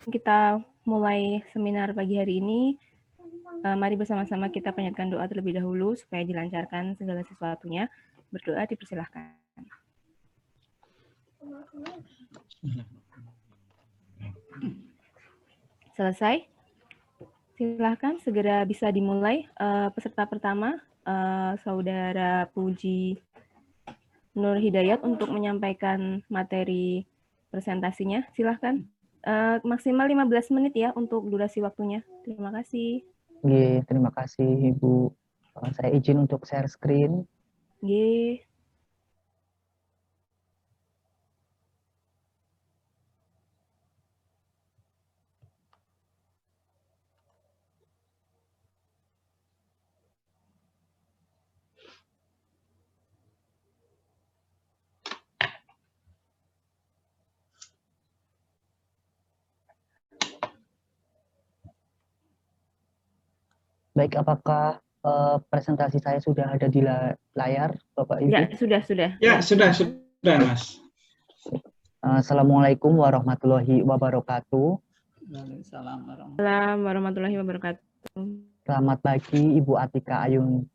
kita mulai seminar pagi hari ini. Mari bersama-sama kita panjatkan doa terlebih dahulu supaya dilancarkan segala sesuatunya. Berdoa dipersilahkan. Selesai? Silahkan segera bisa dimulai. Peserta pertama, Saudara Puji Nur Hidayat untuk menyampaikan materi presentasinya. Silahkan. Maksimal 15 menit ya untuk durasi waktunya. Terima kasih. Terima kasih Ibu. Saya izin untuk share screen. Baik, apakah presentasi saya sudah ada di layar, Bapak Ibu? Ya, sudah. Ya, sudah, Mas. Assalamualaikum warahmatullahi wabarakatuh. Waalaikumsalam warahmatullahi wabarakatuh. Selamat pagi Ibu Atika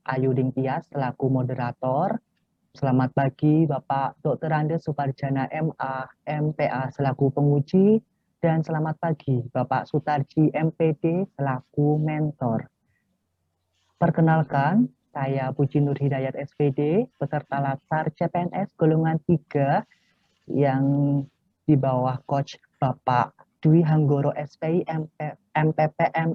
Ayuding Tias selaku moderator. Selamat pagi Bapak Dr. Andes Suparjana MA, MPA selaku penguji. Dan selamat pagi Bapak Sutarji MPD selaku mentor. Perkenalkan, saya Puji Nur Hidayat SPD, peserta Latsar CPNS golongan 3 yang di bawah Coach Bapak Dwi Hanggoro SPI MPPM.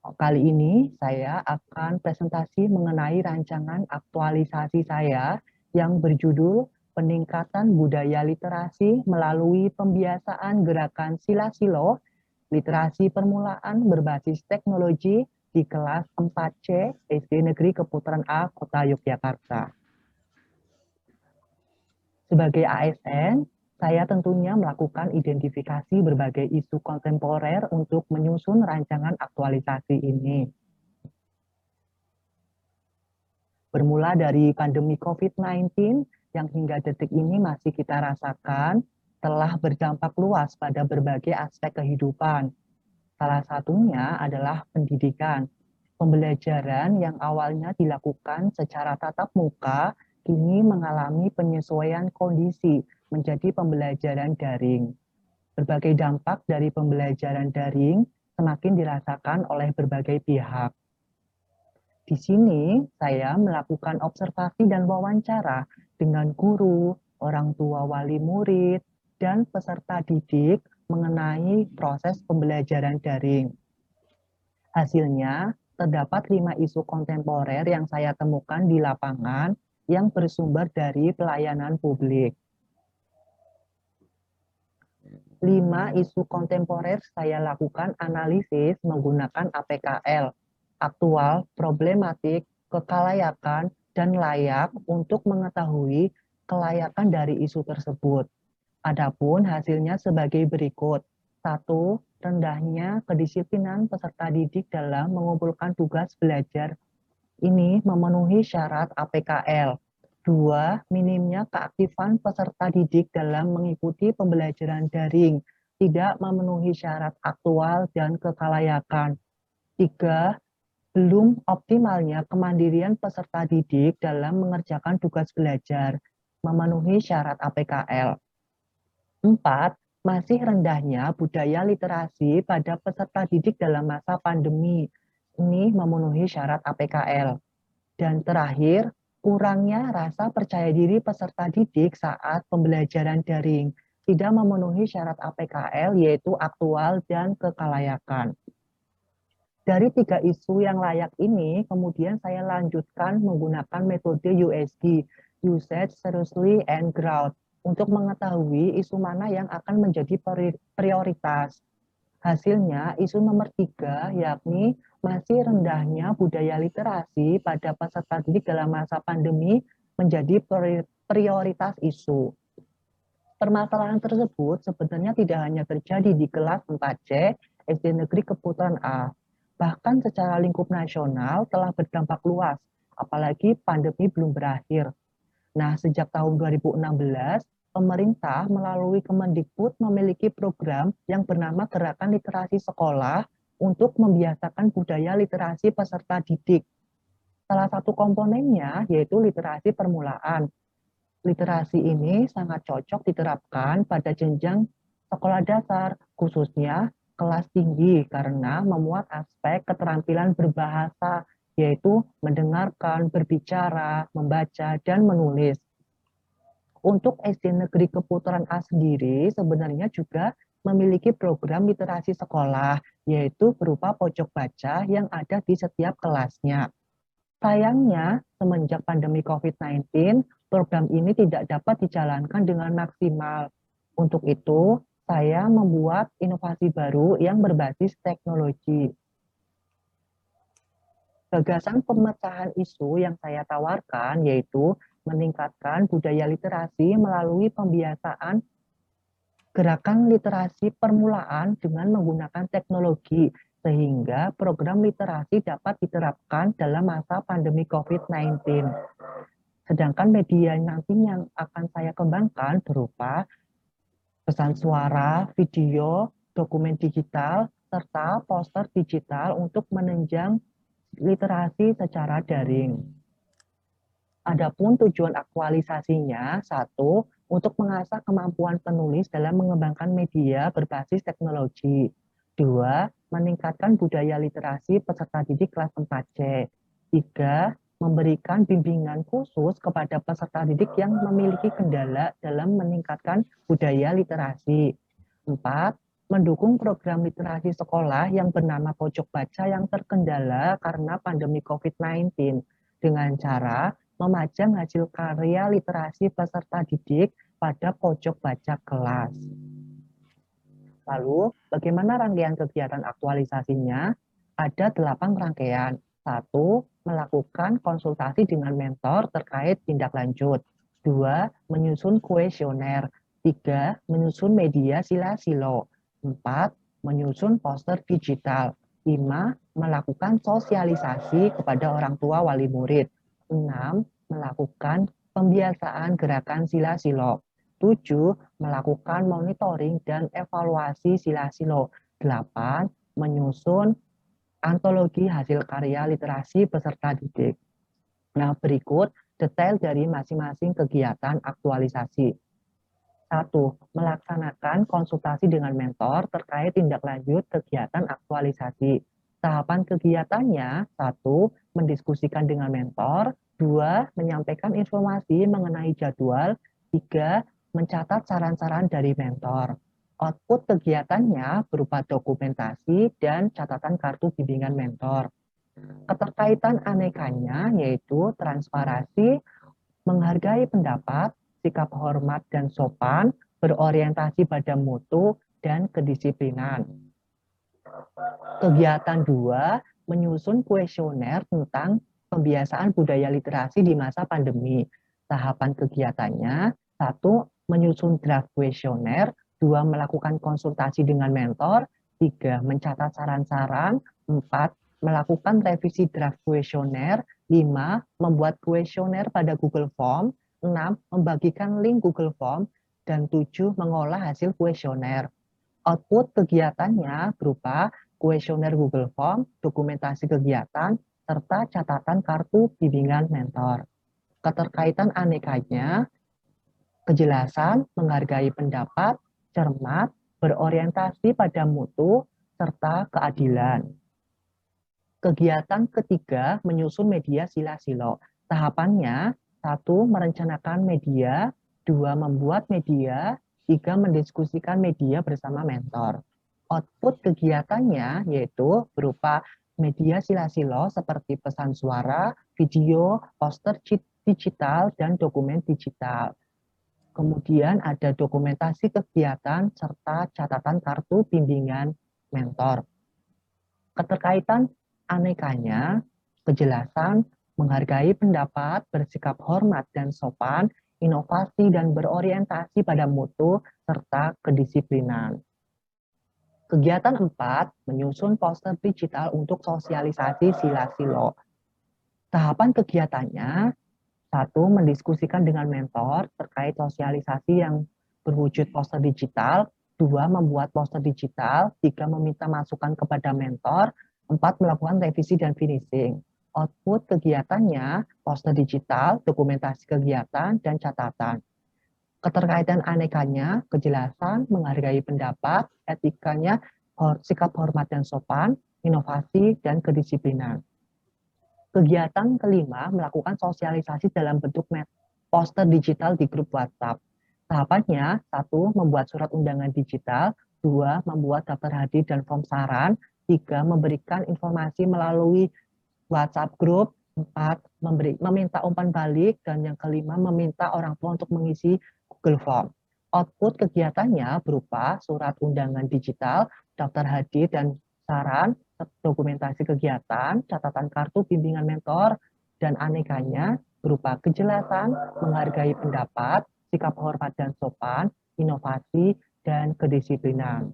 Kali ini saya akan presentasi mengenai rancangan aktualisasi saya yang berjudul Peningkatan Budaya Literasi melalui Pembiasaan Gerakan Sila-Silo, Literasi Permulaan Berbasis Teknologi di kelas 4C SD Negeri Keputaran A, Kota Yogyakarta. Sebagai ASN, saya tentunya melakukan identifikasi berbagai isu kontemporer untuk menyusun rancangan aktualisasi ini. Bermula dari pandemi COVID-19 yang hingga detik ini masih kita rasakan, telah berdampak luas pada berbagai aspek kehidupan. Salah satunya adalah pendidikan. Pembelajaran yang awalnya dilakukan secara tatap muka, kini mengalami penyesuaian kondisi menjadi pembelajaran daring. Berbagai dampak dari pembelajaran daring semakin dirasakan oleh berbagai pihak. Di sini saya melakukan observasi dan wawancara dengan guru, orang tua wali murid, dan peserta didik mengenai proses pembelajaran daring. Hasilnya, terdapat 5 isu kontemporer yang saya temukan di lapangan yang bersumber dari pelayanan publik. 5 isu kontemporer saya lakukan analisis menggunakan APKL, aktual, problematik, kekalayakan, dan layak untuk mengetahui kelayakan dari isu tersebut. Adapun hasilnya sebagai berikut. 1. Rendahnya kedisiplinan peserta didik dalam mengumpulkan tugas belajar ini memenuhi syarat APKL. 2. Minimnya keaktifan peserta didik dalam mengikuti pembelajaran daring, tidak memenuhi syarat aktual dan kekalayakan. 3. Belum optimalnya kemandirian peserta didik dalam mengerjakan tugas belajar, memenuhi syarat APKL. 4. Masih rendahnya budaya literasi pada peserta didik dalam masa pandemi. Ini memenuhi syarat APKL. Dan terakhir, kurangnya rasa percaya diri peserta didik saat pembelajaran daring. Tidak memenuhi syarat APKL yaitu aktual dan kekalayakan. Dari 3 isu yang layak ini, kemudian saya lanjutkan menggunakan metode USG, Usage, Seriously, and Ground, untuk mengetahui isu mana yang akan menjadi prioritas. Hasilnya, isu nomor 3, yakni masih rendahnya budaya literasi pada peserta didik dalam masa pandemi menjadi prioritas isu. Permasalahan tersebut sebenarnya tidak hanya terjadi di kelas 4C SD Negeri Keputaran A, bahkan secara lingkup nasional telah berdampak luas, apalagi pandemi belum berakhir. Nah, sejak tahun 2016, pemerintah melalui Kemendikbud memiliki program yang bernama Gerakan Literasi Sekolah untuk membiasakan budaya literasi peserta didik. Salah satu komponennya yaitu literasi permulaan. Literasi ini sangat cocok diterapkan pada jenjang sekolah dasar, khususnya kelas tinggi karena memuat aspek keterampilan berbahasa, yaitu mendengarkan, berbicara, membaca, dan menulis. Untuk SD Negeri Keputaran A sendiri sebenarnya juga memiliki program literasi sekolah, yaitu berupa pojok baca yang ada di setiap kelasnya. Sayangnya, semenjak pandemi COVID-19, program ini tidak dapat dijalankan dengan maksimal. Untuk itu, saya membuat inovasi baru yang berbasis teknologi. Gagasan pemecahan isu yang saya tawarkan yaitu meningkatkan budaya literasi melalui pembiasaan gerakan literasi permulaan dengan menggunakan teknologi, sehingga program literasi dapat diterapkan dalam masa pandemi COVID-19. Sedangkan media nanti yang akan saya kembangkan berupa pesan suara, video, dokumen digital, serta poster digital untuk menunjang literasi secara daring. Adapun tujuan aktualisasinya, satu, untuk mengasah kemampuan penulis dalam mengembangkan media berbasis teknologi. Dua, meningkatkan budaya literasi peserta didik kelas 4C. Tiga, memberikan bimbingan khusus kepada peserta didik yang memiliki kendala dalam meningkatkan budaya literasi. Empat, mendukung program literasi sekolah yang bernama Pojok Baca yang terkendala karena pandemi COVID-19 dengan cara memajang hasil karya literasi peserta didik pada pojok baca kelas. Lalu, bagaimana rangkaian kegiatan aktualisasinya? Ada 8 rangkaian. 1. Melakukan konsultasi dengan mentor terkait tindak lanjut. 2. Menyusun kuesioner. 3. Menyusun media sila-silo. 4. Menyusun poster digital. 5. Melakukan sosialisasi kepada orang tua wali murid. 6. Melakukan pembiasaan gerakan sila-silo. 7. Melakukan monitoring dan evaluasi sila-silo. 8. Menyusun antologi hasil karya literasi peserta didik. Nah, berikut detail dari masing-masing kegiatan aktualisasi. 1. Melaksanakan konsultasi dengan mentor terkait tindak lanjut kegiatan aktualisasi. Tahapan kegiatannya, 1. Mendiskusikan dengan mentor. 2. Menyampaikan informasi mengenai jadwal. 3. Mencatat saran-saran dari mentor. Output kegiatannya berupa dokumentasi dan catatan kartu bimbingan mentor. Keterkaitan anekanya yaitu transparansi, menghargai pendapat, sikap hormat dan sopan, berorientasi pada mutu, dan kedisiplinan. Kegiatan 2, menyusun kuesioner tentang pembiasaan budaya literasi di masa pandemi. Tahapan kegiatannya, 1. Menyusun draft kuesioner, 2. Melakukan konsultasi dengan mentor, 3. Mencatat saran-saran, 4. Melakukan revisi draft kuesioner, 5. Membuat kuesioner pada Google Form, 6. Membagikan link Google Form, dan 7. Mengolah hasil kuesioner. Output kegiatannya berupa kuesioner Google Form, dokumentasi kegiatan, serta catatan kartu bimbingan mentor. Keterkaitan anekanya, kejelasan, menghargai pendapat, cermat, berorientasi pada mutu, serta keadilan. Kegiatan ketiga, menyusun media sila-silo. Tahapannya, 1. Merencanakan media, 2. Membuat media, 3. Mendiskusikan media bersama mentor. Output kegiatannya yaitu berupa media sila-silo seperti pesan suara, video, poster digital, dan dokumen digital. Kemudian ada dokumentasi kegiatan serta catatan kartu bimbingan mentor. Keterkaitan anekanya, kejelasan, menghargai pendapat, bersikap hormat dan sopan, inovasi dan berorientasi pada mutu, serta kedisiplinan. Kegiatan 4, menyusun poster digital untuk sosialisasi sila-silo. Tahapan kegiatannya, Satu, mendiskusikan dengan mentor terkait sosialisasi yang berwujud poster digital. Dua, membuat poster digital. Tiga, meminta masukan kepada mentor. Empat, melakukan revisi dan finishing. Output kegiatannya, poster digital, dokumentasi kegiatan, dan catatan. Keterkaitan anekanya, kejelasan, menghargai pendapat, etikanya, sikap hormat dan sopan, inovasi, dan kedisiplinan. Kegiatan kelima, melakukan sosialisasi dalam bentuk poster digital di grup WhatsApp. Tahapannya, 1. Membuat surat undangan digital, 2. Membuat daftar hadir dan form saran, 3. Memberikan informasi melalui WhatsApp grup, 4. Meminta umpan balik, dan yang kelima, meminta orang tua untuk mengisi Google Form. Output kegiatannya berupa surat undangan digital, daftar hadir dan saran, dokumentasi kegiatan, catatan kartu bimbingan mentor, dan anekanya berupa kejelasan, menghargai pendapat, sikap hormat dan sopan, inovasi, dan kedisiplinan.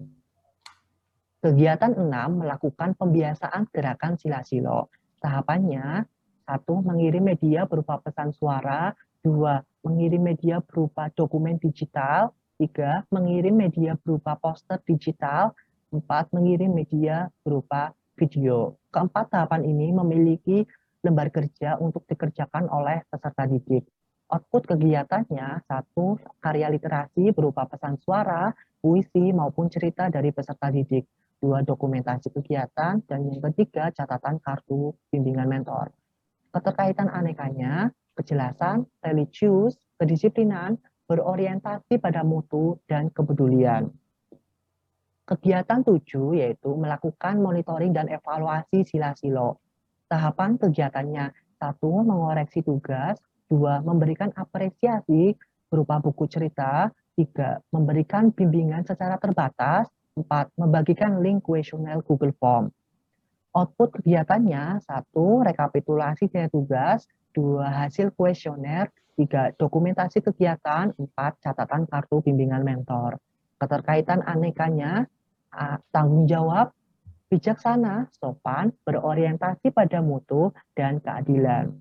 Kegiatan 6, melakukan pembiasaan gerakan sila-silo. Tahapannya, 1. Mengirim media berupa pesan suara, 2. Mengirim media berupa dokumen digital, 3. Mengirim media berupa poster digital, 4. Mengirim media berupa video. Keempat tahapan ini memiliki lembar kerja untuk dikerjakan oleh peserta didik. Output kegiatannya, 1. Karya literasi berupa pesan suara, puisi, maupun cerita dari peserta didik. 2. Dokumentasi kegiatan, dan yang ketiga, catatan kartu bimbingan mentor. Keterkaitan anekanya, kejelasan, religius, kedisiplinan, berorientasi pada mutu, dan kepedulian. Kegiatan 7 yaitu melakukan monitoring dan evaluasi sila-silo. Tahapan kegiatannya, 1. Mengoreksi tugas, 2. Memberikan apresiasi berupa buku cerita, 3. Memberikan bimbingan secara terbatas, 4. Membagikan link kuesioner Google Form. Output kegiatannya, 1. Rekapitulasi nilai tugas, 2. Hasil kuesioner, 3. Dokumentasi kegiatan, 4. Catatan kartu bimbingan mentor. Keterkaitan anekanya, tanggung jawab, bijaksana, sopan, berorientasi pada mutu, dan keadilan.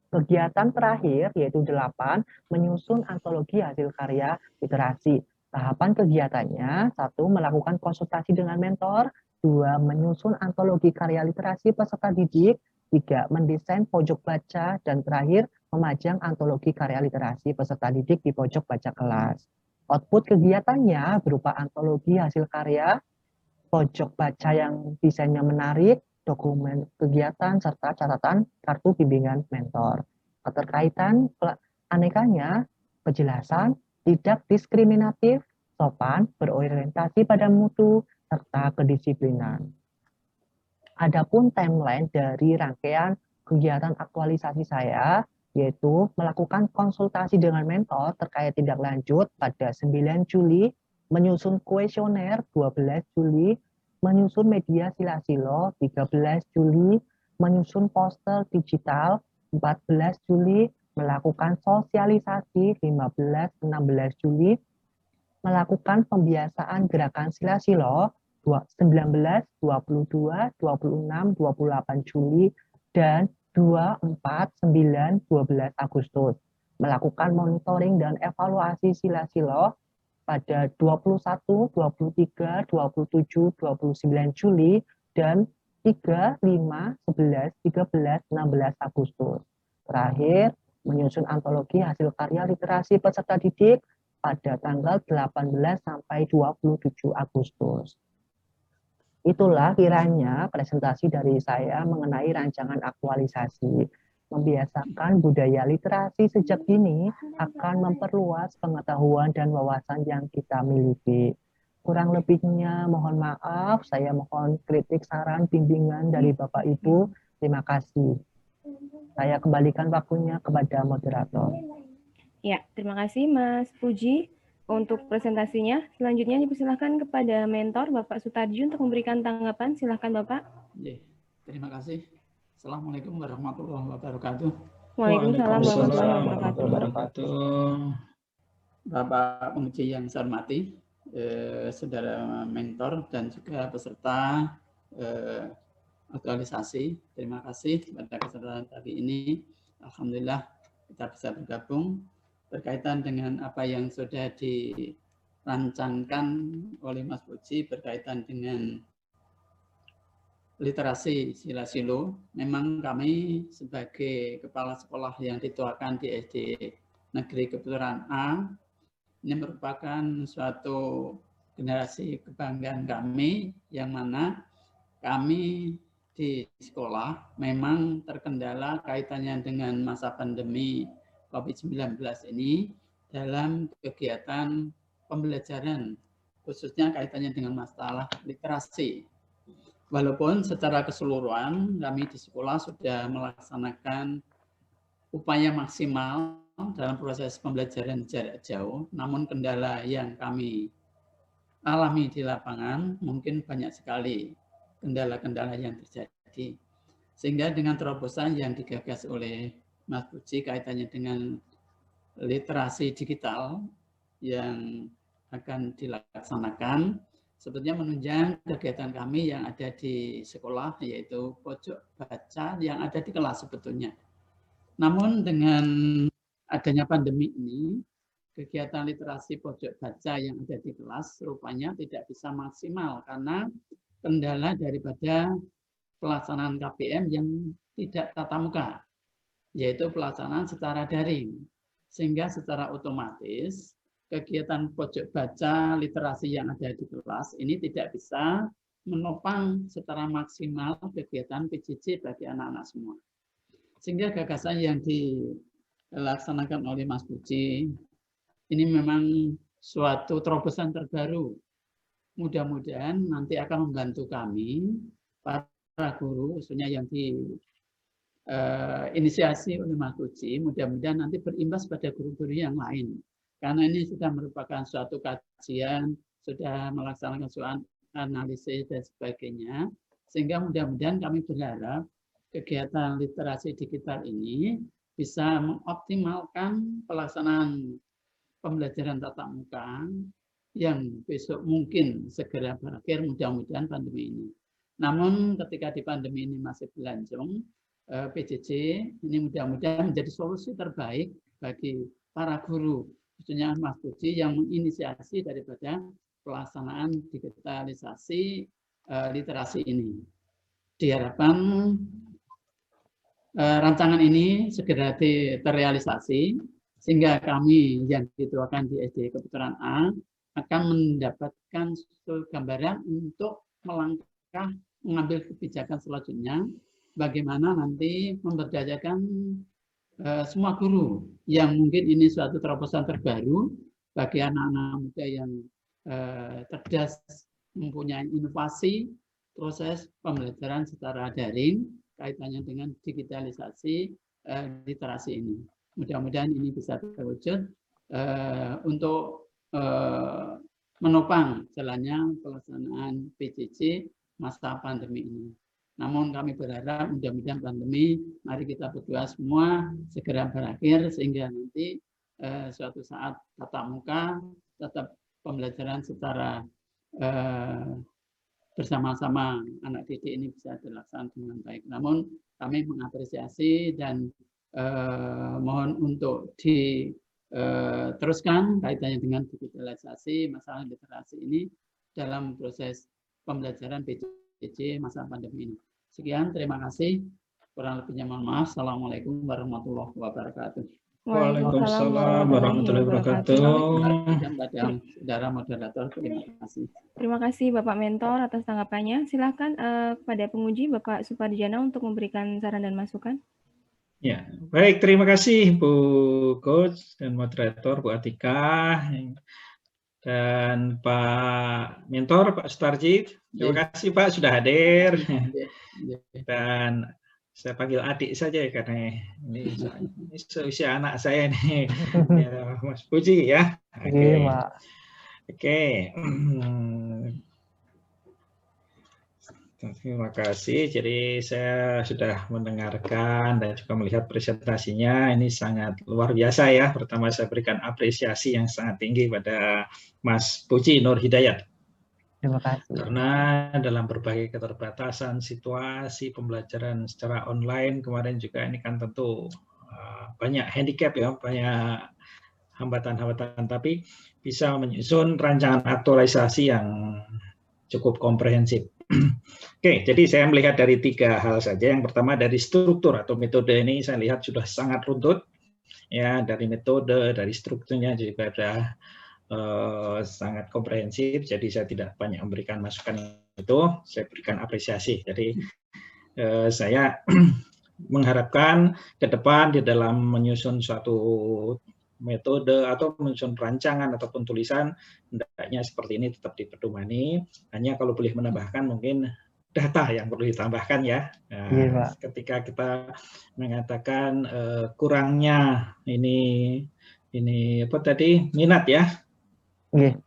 Kegiatan terakhir, yaitu 8, menyusun antologi hasil karya literasi. Tahapan kegiatannya, 1. Melakukan konsultasi dengan mentor, 2. Menyusun antologi karya literasi peserta didik, 3. Mendesain pojok baca, dan terakhir, memajang antologi karya literasi peserta didik di pojok baca kelas. Output kegiatannya berupa antologi hasil karya, pojok baca yang desainnya menarik, dokumen kegiatan, serta catatan kartu bimbingan mentor. Keterkaitan anekanya, kejelasan, tidak diskriminatif, sopan, berorientasi pada mutu, serta kedisiplinan. Adapun timeline dari rangkaian kegiatan aktualisasi saya, yaitu melakukan konsultasi dengan mentor terkait tindak lanjut pada 9 Juli, menyusun kuesioner 12 Juli, menyusun media sila-silo 13 Juli, menyusun poster digital 14 Juli, melakukan sosialisasi 15-16 Juli, melakukan pembiasaan gerakan sila-silo 19, 22, 26, 28 Juli, dan 24, 9, 12 Agustus. Melakukan monitoring dan evaluasi sila-silo pada 21, 23, 27, 29 Juli, dan 3, 5, 11, 13, 16 Agustus. Terakhir, menyusun antologi hasil karya literasi peserta didik pada tanggal 18 sampai 27 Agustus. Itulah kiranya presentasi dari saya mengenai rancangan aktualisasi. Membiasakan budaya literasi sejak dini akan memperluas pengetahuan dan wawasan yang kita miliki. Kurang lebihnya mohon maaf, saya mohon kritik, saran, bimbingan dari Bapak Ibu. Terima kasih. Saya kembalikan waktunya kepada moderator. Ya, terima kasih Mas Puji untuk presentasinya. Selanjutnya dipersilakan kepada mentor Bapak Sutarju untuk memberikan tanggapan. Silakan Bapak. Terima kasih. Assalamualaikum warahmatullahi wabarakatuh. Waalaikumsalam warahmatullahi wabarakatuh. Bapak penguji yang saya hormati, saudara mentor dan juga peserta aktualisasi. Terima kasih pada kesempatan pagi ini. Alhamdulillah kita bisa bergabung berkaitan dengan apa yang sudah dirancangkan oleh Mas Puji berkaitan dengan literasi sila silo. Memang kami sebagai kepala sekolah yang dituakan di SD Negeri Keputuran A, ini merupakan suatu generasi kebanggaan kami yang mana kami di sekolah memang terkendala kaitannya dengan masa pandemi COVID-19 ini dalam kegiatan pembelajaran, khususnya kaitannya dengan masalah literasi. Walaupun secara keseluruhan kami di sekolah sudah melaksanakan upaya maksimal dalam proses pembelajaran jarak jauh, namun kendala yang kami alami di lapangan mungkin banyak sekali kendala-kendala yang terjadi. Sehingga dengan terobosan yang digagas oleh Mas Puji kaitannya dengan literasi digital yang akan dilaksanakan, sebetulnya menunjang kegiatan kami yang ada di sekolah, yaitu pojok baca yang ada di kelas sebetulnya. Namun dengan adanya pandemi ini, kegiatan literasi pojok baca yang ada di kelas rupanya tidak bisa maksimal karena kendala daripada pelaksanaan KPM yang tidak tatap muka, yaitu pelaksanaan secara daring. Sehingga secara otomatis kegiatan pojok baca literasi yang ada di kelas ini tidak bisa menopang secara maksimal kegiatan PJJ bagi anak-anak semua. Sehingga gagasan yang dilaksanakan oleh Mas Puji ini memang suatu terobosan terbaru. Mudah-mudahan nanti akan membantu kami, para guru, khususnya yang diinisiasi oleh Mas Puji, mudah-mudahan nanti berimbas pada guru-guru yang lain. Karena ini sudah merupakan suatu kajian, sudah melaksanakan suatu analisis dan sebagainya, sehingga mudah-mudahan kami berharap kegiatan literasi digital ini bisa mengoptimalkan pelaksanaan pembelajaran tatap muka yang besok mungkin segera berakhir, mudah-mudahan pandemi ini. Namun ketika di pandemi ini masih berlangsung, PJJ ini mudah-mudahan menjadi solusi terbaik bagi para guru, khususnya Mas Puji yang menginisiasi daripada pelaksanaan digitalisasi literasi ini. Diharapkan rancangan ini segera terrealisasi, sehingga kami yang dituakan di SD Keputuran A akan mendapatkan gambaran untuk melangkah mengambil kebijakan selanjutnya, bagaimana nanti memberdayakan semua guru yang mungkin ini suatu terobosan terbaru bagi anak-anak muda yang cerdas, mempunyai inovasi proses pembelajaran secara daring kaitannya dengan digitalisasi literasi ini. Mudah-mudahan ini bisa terwujud untuk menopang jalannya pelaksanaan PJJ masa pandemi ini. Namun kami berharap mudah-mudahan pandemi, mari kita berdoa semua segera berakhir sehingga nanti suatu saat tatap muka, tetap pembelajaran secara bersama-sama anak didik ini bisa dilaksanakan dengan baik. Namun kami mengapresiasi dan mohon untuk diteruskan kaitannya dengan digitalisasi masalah literasi ini dalam proses pembelajaran PJJ masa pandemi ini. Sekian, terima kasih. Kurang lebihnya mohon maaf. Assalamualaikum warahmatullahi wabarakatuh. Waalaikumsalam warahmatullahi wabarakatuh. Pada saudara moderator, terima kasih. Terima kasih Bapak Mentor atas tanggapannya. Silakan kepada penguji Bapak Supardiana untuk memberikan saran dan masukan. Ya, baik. Terima kasih Bu Coach dan moderator Bu Atika dan Pak Mentor Pak Sutarji. Terima kasih Pak sudah hadir. Dan saya panggil adik saja karena ini seusia anak saya nih, ya, Mas Puji ya. Oke. Oke. Terima kasih. Jadi saya sudah mendengarkan dan juga melihat presentasinya. Ini sangat luar biasa ya. Pertama saya berikan apresiasi yang sangat tinggi pada Mas Puji Nur Hidayat. Terima kasih. Karena dalam berbagai keterbatasan situasi pembelajaran secara online kemarin juga ini kan tentu banyak handicap ya, banyak hambatan-hambatan, tapi bisa menyusun rancangan aktualisasi yang cukup komprehensif. Oke, jadi saya melihat dari 3 hal saja. Yang pertama dari struktur atau metode ini saya lihat sudah sangat runtut. Ya, dari metode, dari strukturnya juga sudah sangat komprehensif. Jadi saya tidak banyak memberikan masukan itu, saya berikan apresiasi. Jadi saya mengharapkan ke depan di dalam menyusun suatu metode atau menyusun rancangan ataupun tulisan, hendaknya seperti ini tetap dipedomani. Hanya kalau boleh menambahkan mungkin data yang perlu ditambahkan ya. Nah, ketika kita mengatakan kurangnya ini apa tadi, minat ya.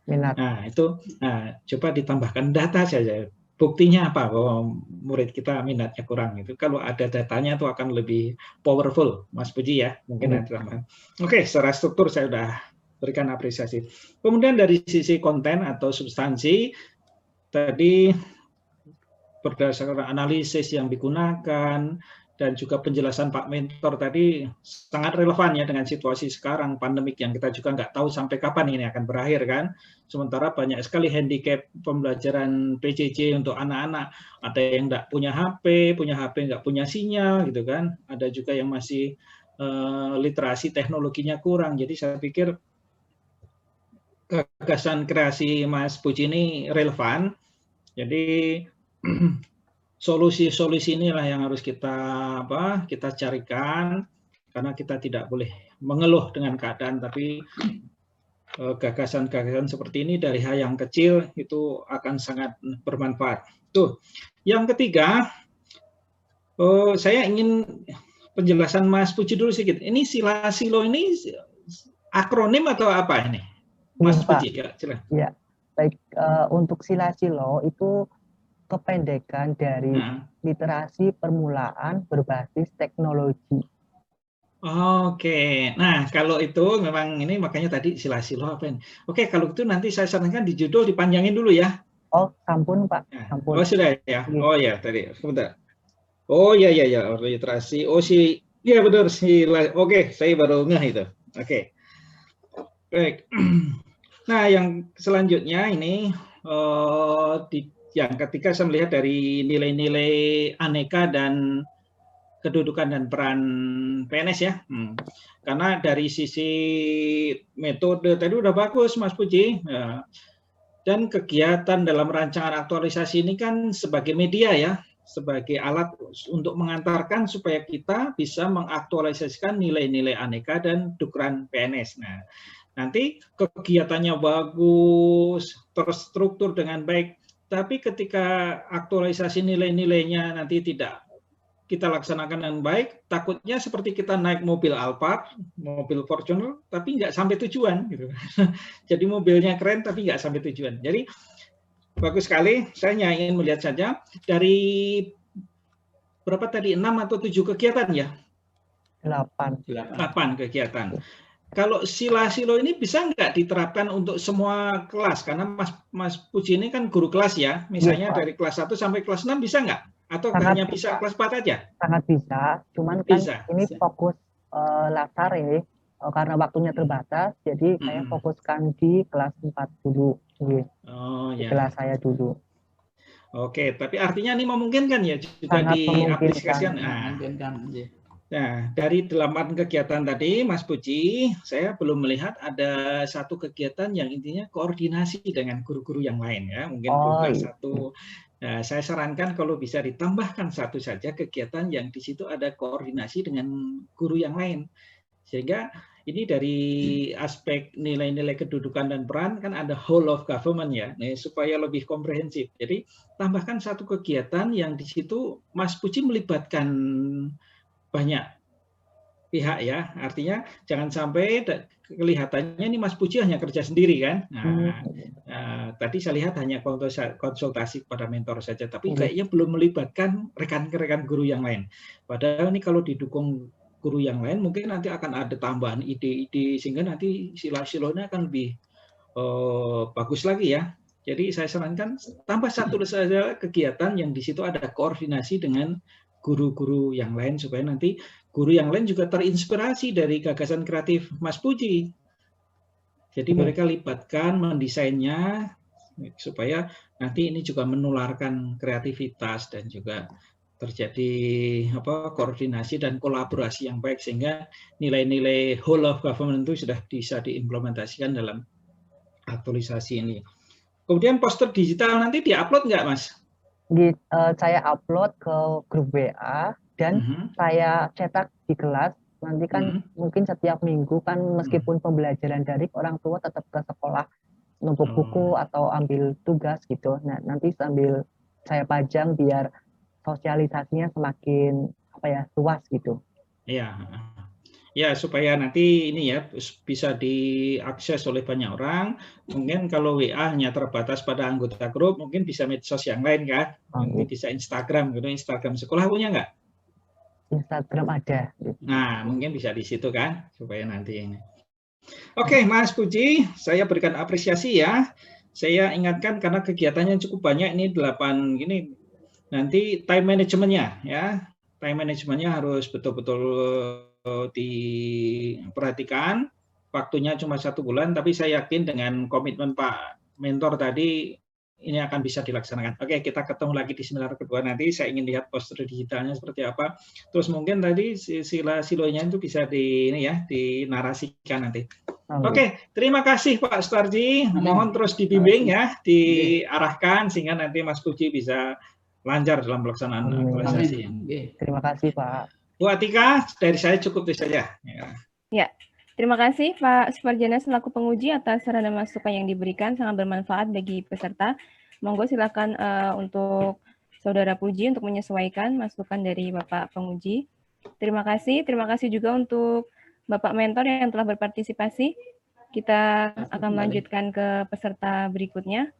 Minat. Nah, itu coba ditambahkan data saja. Buktinya apa bahwa murid kita minatnya kurang itu. Kalau ada datanya itu akan lebih powerful, Mas Puji ya. Mungkin ada tambahan. Oke, secara struktur saya sudah berikan apresiasi. Kemudian dari sisi konten atau substansi, tadi berdasarkan analisis yang digunakan dan juga penjelasan Pak Mentor tadi sangat relevan ya dengan situasi sekarang pandemik yang kita juga nggak tahu sampai kapan ini akan berakhir kan. Sementara banyak sekali handicap pembelajaran PJJ untuk anak-anak. Ada yang nggak punya HP nggak punya sinyal gitu kan. Ada juga yang masih literasi teknologinya kurang. Jadi saya pikir gagasan kreasi Mas Puji ini relevan. Jadi solusi-solusi inilah yang harus kita carikan, karena kita tidak boleh mengeluh dengan keadaan, tapi gagasan-gagasan seperti ini dari hal yang kecil itu akan sangat bermanfaat. Tuh, yang ketiga, saya ingin penjelasan Mas Puji dulu sedikit. Ini Sila-Silo ini akronim atau apa ini, Mas Puji? Ya, silakan. Ya, baik. Untuk Sila-Silo itu kependekan dari literasi permulaan berbasis teknologi. Oke, nah kalau itu memang ini makanya tadi Sila-Silo apa ini? Oke, kalau itu nanti saya sarankan di judul dipanjangin dulu ya. Oh, sampun Pak. Sampun. Oh sudah ya. Oh ya tadi. Sebentar. Oh ya literasi. Oh ya benar Oke, saya baru ngeh itu. Oke. Baik. Nah yang selanjutnya ini yang ketiga saya melihat dari nilai-nilai aneka dan kedudukan dan peran PNS ya. Karena dari sisi metode tadi udah bagus Mas Puji. Dan kegiatan dalam rancangan aktualisasi ini kan sebagai media ya, sebagai alat untuk mengantarkan supaya kita bisa mengaktualisasikan nilai-nilai aneka dan dukuran PNS. Nah, nanti kegiatannya bagus, terstruktur dengan baik, tapi ketika aktualisasi nilai-nilainya nanti tidak kita laksanakan dengan baik, takutnya seperti kita naik mobil Alphard, mobil Fortuner, tapi nggak sampai tujuan. Gitu. Jadi mobilnya keren, tapi nggak sampai tujuan. Jadi bagus sekali, saya hanya ingin melihat saja dari berapa tadi, 6 atau 7 kegiatan ya? 8 kegiatan. Kalau Sila-Silo ini bisa nggak diterapkan untuk semua kelas? Karena Mas Puji ini kan guru kelas ya, misalnya dari kelas 1 sampai kelas 6 bisa nggak? Atau hanya bisa kelas 4 aja? Sangat bisa, cuman kan ini fokus latar ya, karena waktunya terbatas, jadi saya fokuskan di kelas 4 dulu. Di kelas saya dulu. Oke, tapi artinya ini memungkinkan ya juga diaplikasikan. Nah, dari 8 kegiatan tadi, Mas Puji, saya belum melihat ada satu kegiatan yang intinya koordinasi dengan guru-guru yang lain ya. Mungkin kelas 1. Nah, saya sarankan kalau bisa ditambahkan satu saja kegiatan yang di situ ada koordinasi dengan guru yang lain. Sehingga ini dari aspek nilai-nilai kedudukan dan peran kan ada whole of government ya, supaya lebih komprehensif. Jadi tambahkan satu kegiatan yang di situ Mas Puji melibatkan banyak pihak ya, artinya jangan sampai kelihatannya ini Mas Puji hanya kerja sendiri kan. Tadi saya lihat hanya konsultasi kepada mentor saja, tapi kayaknya belum melibatkan rekan-rekan guru yang lain. Padahal ini kalau didukung guru yang lain mungkin nanti akan ada tambahan ide-ide sehingga nanti Sila-Silonya akan lebih bagus lagi ya. Jadi saya sarankan tambah satu saja kegiatan yang di situ ada koordinasi dengan guru-guru yang lain supaya nanti guru yang lain juga terinspirasi dari gagasan kreatif Mas Puji. Jadi mereka libatkan mendesainnya supaya nanti ini juga menularkan kreativitas dan juga terjadi koordinasi dan kolaborasi yang baik sehingga nilai-nilai whole of government itu sudah bisa diimplementasikan dalam aktualisasi ini. Kemudian poster digital nanti diupload nggak, Mas? Saya upload ke grup WA dan saya cetak di kelas. Nanti kan mungkin setiap minggu kan meskipun pembelajaran daring orang tua tetap ke sekolah numpuk buku atau ambil tugas gitu. Nah, nanti sambil saya pajang biar sosialisasinya semakin luas gitu. Iya. Ya, supaya nanti ini ya bisa diakses oleh banyak orang. Mungkin kalau WA hanya terbatas pada anggota grup, mungkin bisa medsos yang lain kan. Mungkin bisa Instagram gitu. Instagram sekolah punya nggak? Instagram ada. Nah, mungkin bisa di situ kan, supaya nanti ini. Oke, Mas Puji, saya berikan apresiasi ya. Saya ingatkan karena kegiatannya cukup banyak, ini 8 gini. Nanti time manajemennya ya. Time manajemennya harus betul-betul diperhatikan. Waktunya cuma 1 bulan, tapi saya yakin dengan komitmen Pak Mentor tadi ini akan bisa dilaksanakan. Oke, kita ketemu lagi di seminar kedua nanti. Saya ingin lihat poster digitalnya seperti apa. Terus mungkin tadi silonya itu bisa dinarasikan nanti. Oke, terima kasih Pak Sutarji. Mohon terus dibimbing ya, diarahkan sehingga nanti Mas Puji bisa lancar dalam pelaksanaan aktualisasi. Terima kasih Pak. Bu Atika, dari saya cukup itu saja. Ya, terima kasih Pak Suparjana selaku penguji atas saran dan masukan yang diberikan, sangat bermanfaat bagi peserta. Monggo silakan untuk Saudara Puji untuk menyesuaikan masukan dari Bapak penguji. Terima kasih juga untuk Bapak Mentor yang telah berpartisipasi. Kita akan melanjutkan ke peserta berikutnya.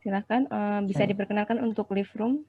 Silakan bisa diperkenalkan untuk live room.